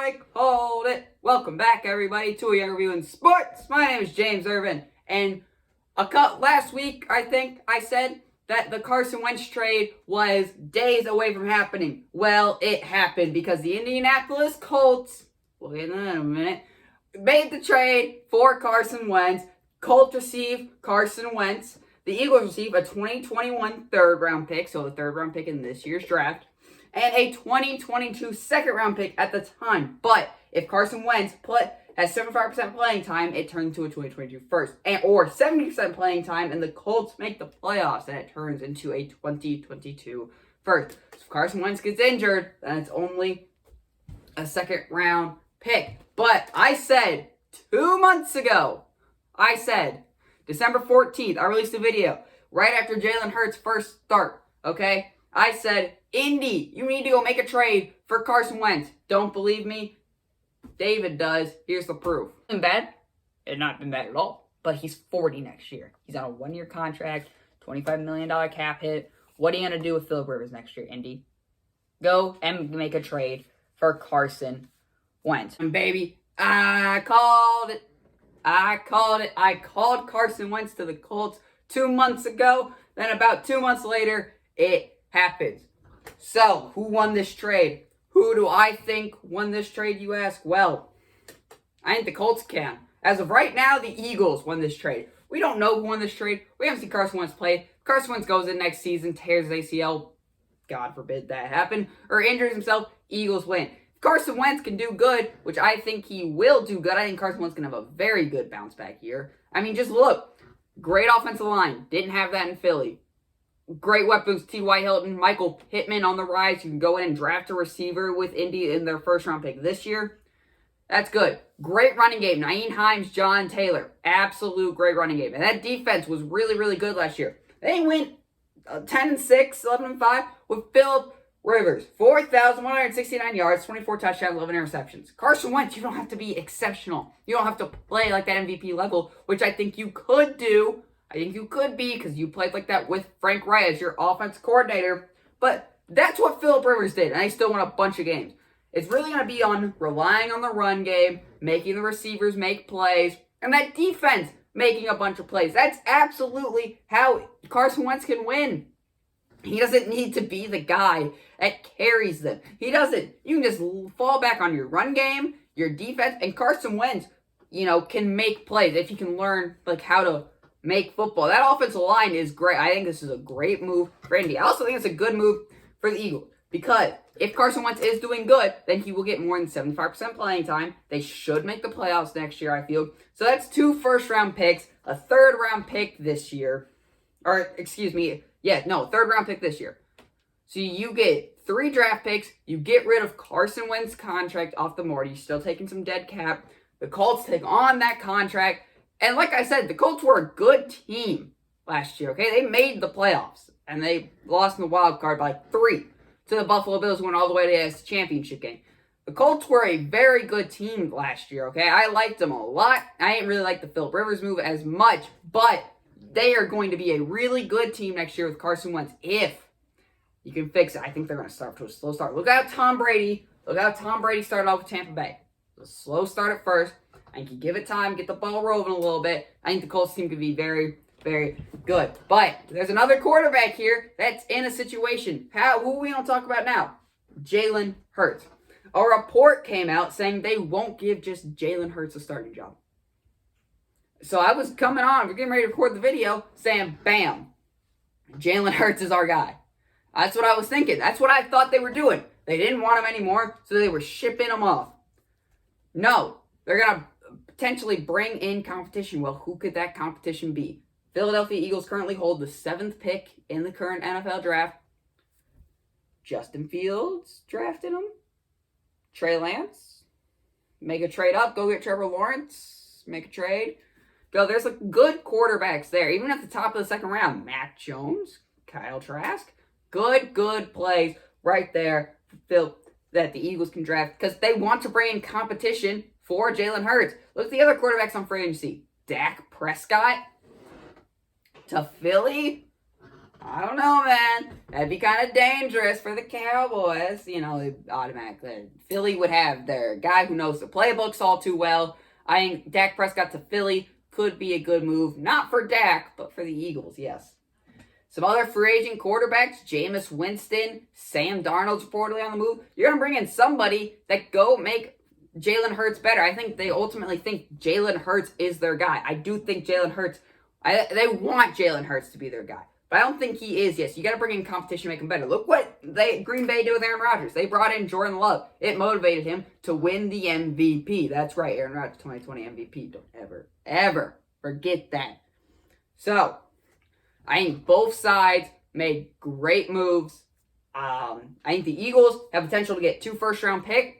I called it. Welcome back, everybody, to a Young Review in Sports. My name is James Irvin, and last week, I think I said that the Carson Wentz trade was days away from happening. Well, it happened because the Indianapolis Colts, we'll get into that in a minute, made the trade for Carson Wentz. Colts receive Carson Wentz. The Eagles receive a 2021 third-round pick, so the third-round pick in this year's draft, and a 2022 second-round pick at the time. But if Carson Wentz has 75% playing time, it turns into a 2022 first. Or 70% playing time, and the Colts make the playoffs, and it turns into a 2022 first. So if Carson Wentz gets injured, then it's only a second-round pick. But I said 2 months ago, December 14th, I released a video right after Jalen Hurts' first start, okay? I said, Indy, you need to go make a trade for Carson Wentz. Don't believe me? David does. Here's the proof. Been bad? It's not been bad at all. But he's 40 next year. He's on a 1-year contract, $25 million cap hit. What are you going to do with Phillip Rivers next year, Indy? Go and make a trade for Carson Wentz. And baby, I called it. I called Carson Wentz to the Colts 2 months ago. Then about 2 months later, it happens. So, who won this trade? Who do I think won this trade, you ask? Well, I think the Colts can. As of right now, the Eagles won this trade. We don't know who won this trade. We haven't seen Carson Wentz play. If Carson Wentz goes in next season, tears his ACL, God forbid that happen, or injures himself, Eagles win. If Carson Wentz can do good, which I think he will do good, I think Carson Wentz can have a very good bounce back year. I mean, just look. Great offensive line. Didn't have that in Philly. Great weapons, T.Y. Hilton, Michael Pittman on the rise. You can go in and draft a receiver with Indy in their first-round pick this year. That's good. Great running game. Nyheim Hines, John Taylor. Absolute great running game. And that defense was really, really good last year. They went 10-6, 11-5 with Phillip Rivers. 4,169 yards, 24 touchdowns, 11 interceptions. Carson Wentz, you don't have to be exceptional. You don't have to play like that MVP level, which I think you could do. I think you could be because you played like that with Frank Wright as your offensive coordinator. But that's what Phillip Rivers did, and they still won a bunch of games. It's really going to be on relying on the run game, making the receivers make plays, and that defense making a bunch of plays. That's absolutely how Carson Wentz can win. He doesn't need to be the guy that carries them. He doesn't. You can just fall back on your run game, your defense, and Carson Wentz, can make plays if he can learn how to make football. That offensive line is great. I think this is a great move for Indy. I also think it's a good move for the Eagles because if Carson Wentz is doing good, then he will get more than 75% playing time. They should make the playoffs next year, I feel. So that's 2 first-round picks, a third-round pick this year. Third-round pick this year. So you get 3 draft picks. You get rid of Carson Wentz's contract off the board. You're still taking some dead cap. The Colts take on that contract. And like I said, the Colts were a good team last year, okay? They made the playoffs, and they lost in the wild card by 3 to the Buffalo Bills, who went all the way to the AFC Championship game. The Colts were a very good team last year, okay? I liked them a lot. I didn't really like the Phillip Rivers move as much, but they are going to be a really good team next year with Carson Wentz if you can fix it. I think they're going to start to a slow start. Look how Tom Brady started off with Tampa Bay. A slow start at first. I think you give it time, get the ball rolling a little bit. I think the Colts team could be very, very good. But there's another quarterback here that's in a situation. Who are we going to talk about now? Jalen Hurts. A report came out saying they won't give just Jalen Hurts a starting job. So I was coming on, we're getting ready to record the video, saying, bam, Jalen Hurts is our guy. That's what I was thinking. That's what I thought they were doing. They didn't want him anymore, so they were shipping him off. No, they're going to potentially bring in competition. Well, who could that competition be? Philadelphia Eagles currently hold the 7th pick in the current NFL draft. Justin Fields drafted him. Trey Lance. Make a trade up. Go get Trevor Lawrence. Make a trade. Go. There's good quarterbacks there. Even at the top of the second round. Matt Jones. Kyle Trask. Good plays right there that the Eagles can draft because they want to bring in competition for Jalen Hurts. Look at the other quarterbacks on free agency. Dak Prescott to Philly. I don't know, man. That'd be kind of dangerous for the Cowboys. You know, they automatically. Philly would have their guy who knows the playbooks all too well. I think Dak Prescott to Philly could be a good move. Not for Dak, but for the Eagles, yes. Some other free agent quarterbacks, Jameis Winston, Sam Darnold's reportedly on the move. You're going to bring in somebody that go make Jalen Hurts better. I think they ultimately think Jalen Hurts is their guy. I do think Jalen Hurts, they want Jalen Hurts to be their guy. But I don't think he is yet. So you got to bring in competition to make him better. Look what Green Bay did with Aaron Rodgers. They brought in Jordan Love. It motivated him to win the MVP. That's right, Aaron Rodgers, 2020 MVP. Don't ever forget that. So, I think both sides made great moves. I think the Eagles have potential to get two first round picks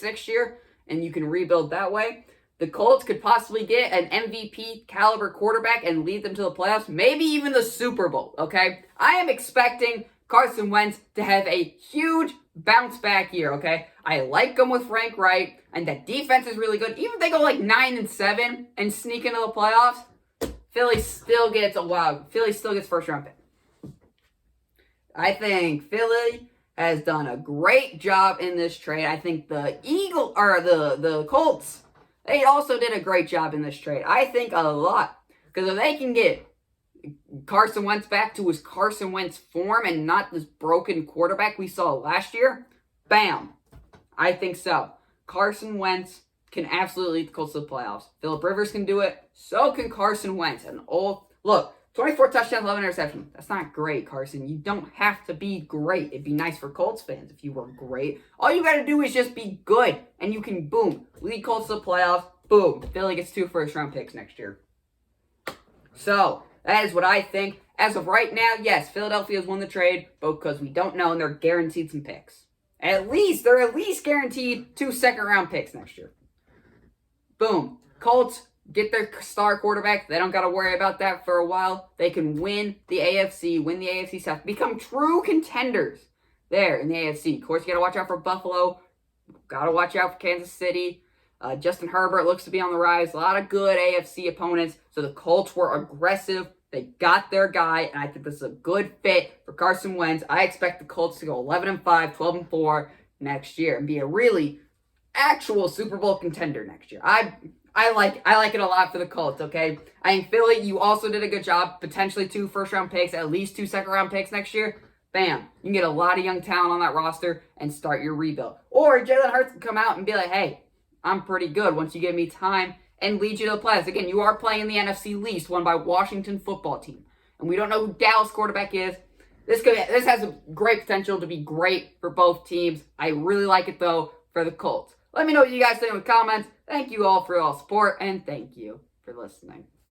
next year, and you can rebuild that way. The Colts could possibly get an MVP caliber quarterback and lead them to the playoffs, maybe even the Super Bowl, okay? I am expecting Carson Wentz to have a huge bounce back year, okay? I like him with Frank Wright, and that defense is really good. Even if they go like 9-7 and sneak into the playoffs, Philly still gets first round pick. I think Philly has done a great job in this trade. I think the Colts, they also did a great job in this trade. I think a lot. Because if they can get Carson Wentz back to his Carson Wentz form and not this broken quarterback we saw last year, bam. I think so. Carson Wentz can absolutely lead the Colts to the playoffs. Phillip Rivers can do it. So can Carson Wentz. Look, 24 touchdowns, 11 interceptions. That's not great, Carson. You don't have to be great. It'd be nice for Colts fans if you were great. All you got to do is just be good, and you can, boom, lead Colts to the playoffs. Boom, Philly gets 2 first-round picks next year. So, that is what I think. As of right now, yes, Philadelphia has won the trade, but because we don't know, and they're guaranteed some picks. They're at least guaranteed 2 second-round picks next year. Boom. Colts get their star quarterback. They don't got to worry about that for a while. They can win the AFC South, become true contenders there in the AFC. Of course, you got to watch out for Buffalo. Got to watch out for Kansas City. Justin Herbert looks to be on the rise. A lot of good AFC opponents. So the Colts were aggressive. They got their guy, and I think this is a good fit for Carson Wentz. I expect the Colts to go 11-5, 12-4 next year and be a really actual Super Bowl contender next year. I like it a lot for the Colts, okay? I think Philly, you also did a good job. Potentially 2 first-round picks, at least 2 second-round picks next year. Bam. You can get a lot of young talent on that roster and start your rebuild. Or Jalen Hurts can come out and be like, hey, I'm pretty good once you give me time and lead you to the playoffs. Again, you are playing the NFC least, won by Washington football team. And we don't know who Dallas quarterback is. This has a great potential to be great for both teams. I really like it, though, for the Colts. Let me know what you guys think in the comments. Thank you all for all support, and thank you for listening.